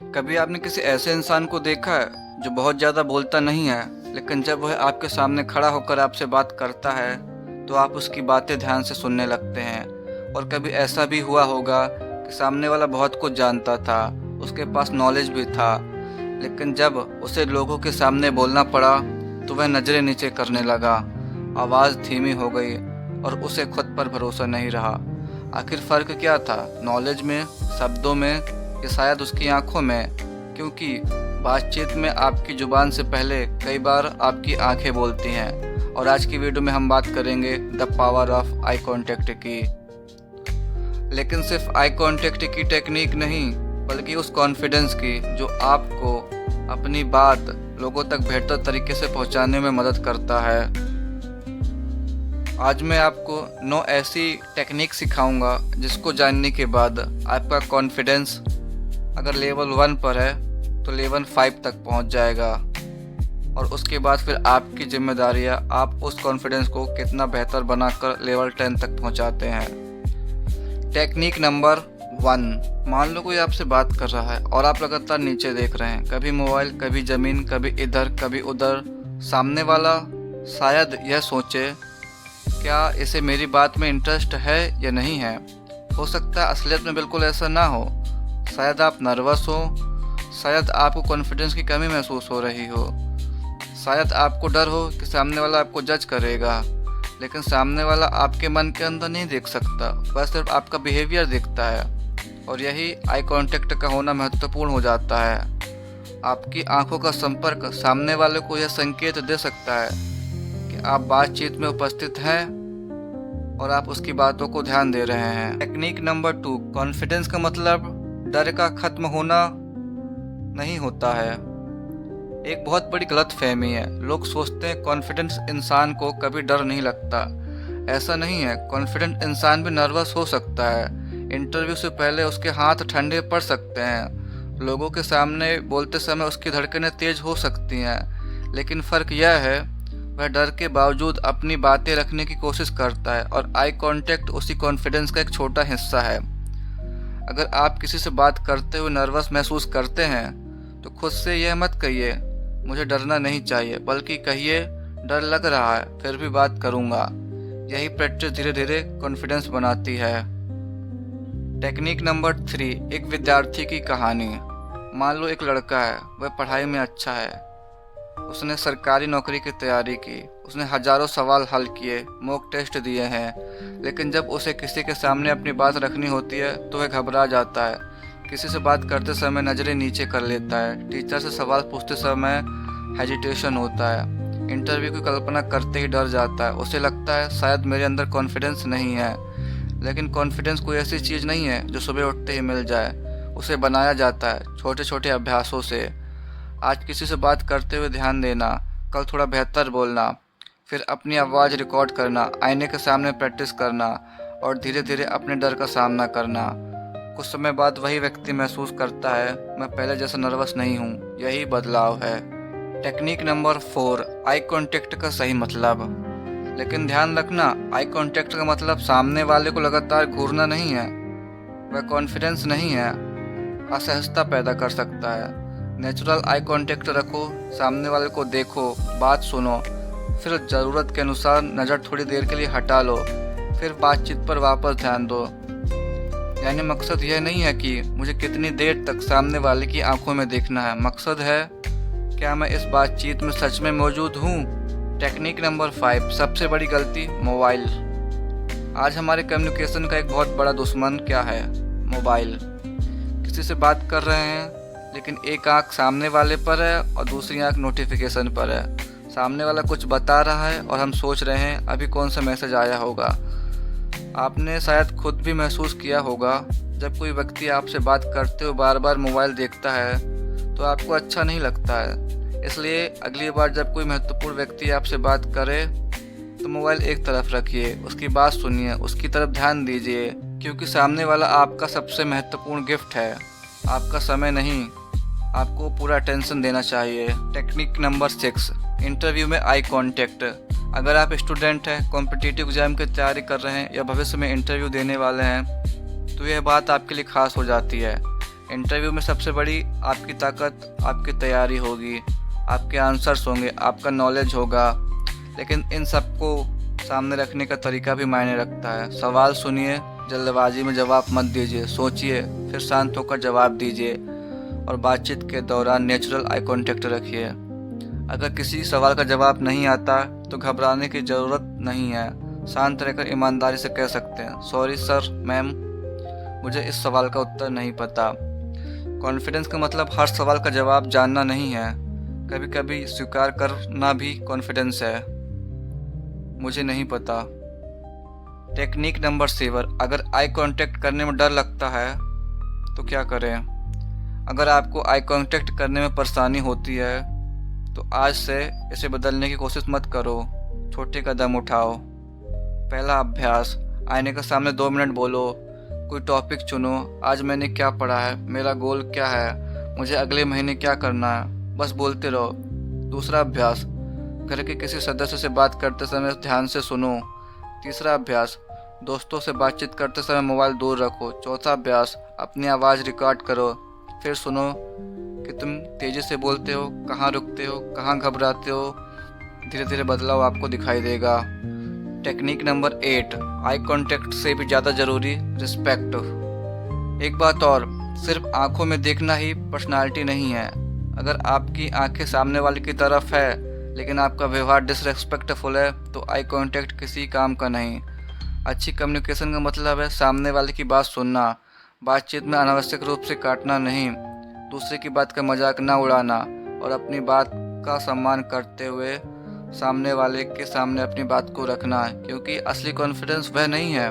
कभी आपने किसी ऐसे इंसान को देखा है जो बहुत ज़्यादा बोलता नहीं है, लेकिन जब वह आपके सामने खड़ा होकर आपसे बात करता है तो आप उसकी बातें ध्यान से सुनने लगते हैं। और कभी ऐसा भी हुआ होगा कि सामने वाला बहुत कुछ जानता था, उसके पास नॉलेज भी था, लेकिन जब उसे लोगों के सामने बोलना पड़ा तो वह नज़रें नीचे करने लगा, आवाज़ धीमी हो गई और उसे खुद पर भरोसा नहीं रहा। आखिर फ़र्क क्या था, नॉलेज में, शब्दों में, या शायद उसकी आंखों में? क्योंकि बातचीत में आपकी ज़ुबान से पहले कई बार आपकी आंखें बोलती हैं। और आज की वीडियो में हम बात करेंगे the power of eye contact की। लेकिन सिर्फ आई कांटेक्ट की टेक्निक नहीं, बल्कि उस कॉन्फिडेंस की जो आपको अपनी बात लोगों तक बेहतर तरीके से पहुंचाने में मदद करता है। आज मैं आपको 9 ऐसी टेक्निक सिखाऊंगा जिसको जानने के बाद आपका कॉन्फिडेंस अगर लेवल 1 पर है तो लेवल 5 तक पहुंच जाएगा। और उसके बाद फिर आपकी जिम्मेदारियां आप उस कॉन्फिडेंस को कितना बेहतर बनाकर लेवल 10 तक पहुंचाते हैं। टेक्निक नंबर 1, मान लो कोई आपसे बात कर रहा है और आप लगातार नीचे देख रहे हैं, कभी मोबाइल, कभी ज़मीन, कभी इधर, कभी उधर। सामने वाला शायद यह सोचे क्या इसे मेरी बात में इंटरेस्ट है या नहीं है। हो सकता है असलियत में बिल्कुल ऐसा ना हो। शायद आप नर्वस हो, शायद आपको कॉन्फिडेंस की कमी महसूस हो रही हो, शायद आपको डर हो कि सामने वाला आपको जज करेगा। लेकिन सामने वाला आपके मन के अंदर नहीं देख सकता, वह सिर्फ आपका बिहेवियर देखता है। और यही आई कांटेक्ट का होना महत्वपूर्ण हो जाता है। आपकी आंखों का संपर्क सामने वाले को यह संकेत दे सकता है कि आप बातचीत में उपस्थित हैं और आप उसकी बातों को ध्यान दे रहे हैं। टेक्निक नंबर 2, कॉन्फिडेंस का मतलब डर का खत्म होना नहीं होता है। एक बहुत बड़ी गलतफहमी है। लोग सोचते हैं कॉन्फिडेंस इंसान को कभी डर नहीं लगता। ऐसा नहीं है, कॉन्फिडेंट इंसान भी नर्वस हो सकता है। इंटरव्यू से पहले उसके हाथ ठंडे पड़ सकते हैं, लोगों के सामने बोलते समय उसकी धड़कनें तेज हो सकती हैं। लेकिन फ़र्क यह है, वह डर के बावजूद अपनी बातें रखने की कोशिश करता है और आई कांटेक्ट उसी कॉन्फिडेंस का एक छोटा हिस्सा है। अगर आप किसी से बात करते हुए नर्वस महसूस करते हैं तो खुद से यह मत कहिए मुझे डरना नहीं चाहिए, बल्कि कहिए डर लग रहा है फिर भी बात करूंगा। यही प्रैक्टिस धीरे धीरे कॉन्फिडेंस बनाती है। टेक्निक नंबर 3, एक विद्यार्थी की कहानी। मान लो एक लड़का है, वह पढ़ाई में अच्छा है, उसने सरकारी नौकरी की तैयारी की, उसने हजारों सवाल हल किए, मॉक टेस्ट दिए हैं, लेकिन जब उसे किसी के सामने अपनी बात रखनी होती है तो वह घबरा जाता है। किसी से बात करते समय नज़रें नीचे कर लेता है, टीचर से सवाल पूछते समय हेजिटेशन होता है, इंटरव्यू की कल्पना करते ही डर जाता है। उसे लगता है शायद मेरे अंदर कॉन्फिडेंस नहीं है। लेकिन कॉन्फिडेंस कोई ऐसी चीज़ नहीं है जो सुबह उठते ही मिल जाए। उसे बनाया जाता है छोटे छोटे अभ्यासों से। आज किसी से बात करते हुए ध्यान देना, कल थोड़ा बेहतर बोलना, फिर अपनी आवाज़ रिकॉर्ड करना, आईने के सामने प्रैक्टिस करना और धीरे धीरे अपने डर का सामना करना। कुछ समय बाद वही व्यक्ति महसूस करता है मैं पहले जैसा नर्वस नहीं हूँ। यही बदलाव है। टेक्निक नंबर 4, आई कांटेक्ट का सही मतलब। लेकिन ध्यान रखना, आई कांटेक्ट का मतलब सामने वाले को लगातार घूरना नहीं है। वह कॉन्फिडेंस नहीं है, असहजता पैदा कर सकता है। नेचुरल आई कांटेक्ट रखो, सामने वाले को देखो, बात सुनो, फिर ज़रूरत के अनुसार नज़र थोड़ी देर के लिए हटा लो, फिर बातचीत पर वापस ध्यान दो। यानी मकसद यह नहीं है कि मुझे कितनी देर तक सामने वाले की आंखों में देखना है, मकसद है क्या मैं इस बातचीत में सच में मौजूद हूँ। टेक्निक नंबर 5, सबसे बड़ी गलती, मोबाइल। आज हमारे कम्युनिकेशन का एक बहुत बड़ा दुश्मन क्या है? मोबाइल। किसी से बात कर रहे हैं लेकिन एक आंख सामने वाले पर है और दूसरी आंख नोटिफिकेशन पर है। सामने वाला कुछ बता रहा है और हम सोच रहे हैं अभी कौन सा मैसेज आया होगा। आपने शायद खुद भी महसूस किया होगा, जब कोई व्यक्ति आपसे बात करते हुए बार बार मोबाइल देखता है तो आपको अच्छा नहीं लगता है। इसलिए अगली बार जब कोई महत्वपूर्ण व्यक्ति आपसे बात करे तो मोबाइल एक तरफ रखिए, उसकी बात सुनिए, उसकी तरफ ध्यान दीजिए, क्योंकि सामने वाला आपका सबसे महत्वपूर्ण गिफ्ट है। आपका समय नहीं, आपको पूरा अटेंशन देना चाहिए। टेक्निक नंबर 6, इंटरव्यू में आई कांटेक्ट। अगर आप स्टूडेंट हैं, कॉम्पिटिटिव एग्जाम की तैयारी कर रहे हैं या भविष्य में इंटरव्यू देने वाले हैं तो यह बात आपके लिए खास हो जाती है। इंटरव्यू में सबसे बड़ी आपकी ताकत आपकी तैयारी होगी, आपके आंसर्स होंगे, आपका नॉलेज होगा। लेकिन इन सबको सामने रखने का तरीका भी मायने रखता है। सवाल सुनिए, जल्दबाजी में जवाब मत दीजिए, सोचिए फिर शांत होकर जवाब दीजिए और बातचीत के दौरान नेचुरल आई कांटेक्ट रखिए। अगर किसी सवाल का जवाब नहीं आता तो घबराने की ज़रूरत नहीं है। शांत रहकर ईमानदारी से कह सकते हैं, सॉरी सर, मैम, मुझे इस सवाल का उत्तर नहीं पता। कॉन्फिडेंस का मतलब हर सवाल का जवाब जानना नहीं है। कभी कभी स्वीकार करना भी कॉन्फिडेंस है, मुझे नहीं पता। टेक्निक नंबर 7, अगर आई कांटेक्ट करने में डर लगता है तो क्या करें? अगर आपको आई कांटेक्ट करने में परेशानी होती है तो आज से इसे बदलने की कोशिश मत करो, छोटे कदम उठाओ। पहला अभ्यास, आईने के सामने 2 मिनट बोलो, कोई टॉपिक चुनो, आज मैंने क्या पढ़ा है, मेरा गोल क्या है, मुझे अगले महीने क्या करना है, बस बोलते रहो। दूसरा अभ्यास, घर के किसी सदस्य से बात करते समय ध्यान से सुनो। तीसरा अभ्यास, दोस्तों से बातचीत करते समय मोबाइल दूर रखो। चौथा अभ्यास, अपनी आवाज़ रिकॉर्ड करो, फिर सुनो कि तुम तेज़ी से बोलते हो, कहाँ रुकते हो, कहाँ घबराते हो। धीरे धीरे बदलाव आपको दिखाई देगा। टेक्निक नंबर 8, आई कांटेक्ट से भी ज़्यादा ज़रूरी रिस्पेक्ट। एक बात और, सिर्फ आंखों में देखना ही पर्सनालिटी नहीं है। अगर आपकी आंखें सामने वाले की तरफ है लेकिन आपका व्यवहार डिसरेस्पेक्टफुल है तो आई कांटेक्ट किसी काम का नहीं। अच्छी कम्युनिकेशन का मतलब है सामने वाले की बात सुनना, बातचीत में अनावश्यक रूप से काटना नहीं, दूसरे की बात का मजाक ना उड़ाना और अपनी बात का सम्मान करते हुए सामने वाले के सामने अपनी बात को रखना है। क्योंकि असली कॉन्फिडेंस वह नहीं है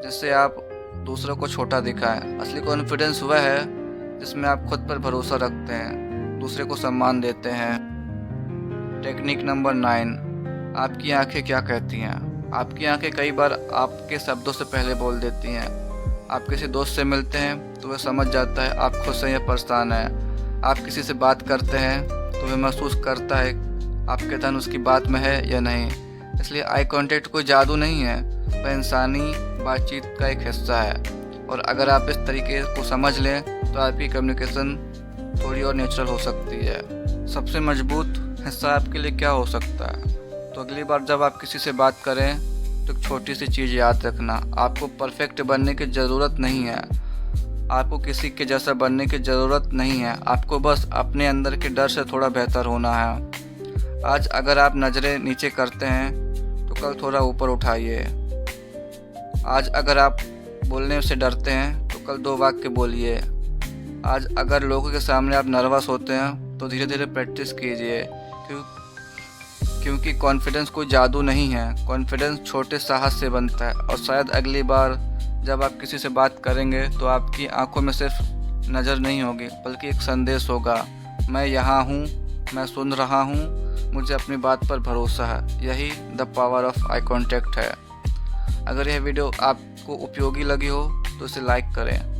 जिससे आप दूसरों को छोटा दिखाएं। असली कॉन्फिडेंस वह है जिसमें आप खुद पर भरोसा रखते हैं, दूसरे को सम्मान देते हैं। टेक्निक नंबर 9, आपकी आंखें क्या कहती हैं? आपकी आंखें कई बार आपके शब्दों से पहले बोल देती हैं। आप किसी दोस्त से मिलते हैं तो वह समझ जाता है आप खुश हैं या परेशान हैं। आप किसी से बात करते हैं तो वह महसूस करता है आपके ध्यान उसकी बात में है या नहीं। इसलिए आई कांटेक्ट कोई जादू नहीं है, वह इंसानी बातचीत का एक हिस्सा है। और अगर आप इस तरीके को समझ लें तो आपकी कम्युनिकेशन थोड़ी और नेचुरल हो सकती है। सबसे मजबूत हिस्सा आपके लिए क्या हो सकता है? तो अगली बार जब आप किसी से बात करें तो एक छोटी सी चीज़ याद रखना, आपको परफेक्ट बनने की ज़रूरत नहीं है, आपको किसी के जैसा बनने की ज़रूरत नहीं है। आपको बस अपने अंदर के डर से थोड़ा बेहतर होना है। आज अगर आप नज़रें नीचे करते हैं तो कल थोड़ा ऊपर उठाइए। आज अगर आप बोलने से डरते हैं तो कल 2 वाक्य बोलिए। आज अगर लोगों के सामने आप नर्वस होते हैं तो धीरे धीरे प्रैक्टिस कीजिए। क्योंकि कॉन्फिडेंस कोई जादू नहीं है, कॉन्फिडेंस छोटे साहस से बनता है। और शायद अगली बार जब आप किसी से बात करेंगे तो आपकी आंखों में सिर्फ नज़र नहीं होगी बल्कि एक संदेश होगा, मैं यहाँ हूँ, मैं सुन रहा हूँ, मुझे अपनी बात पर भरोसा है। यही the power of eye contact है। अगर यह वीडियो आपको उपयोगी लगी हो तो इसे लाइक करें।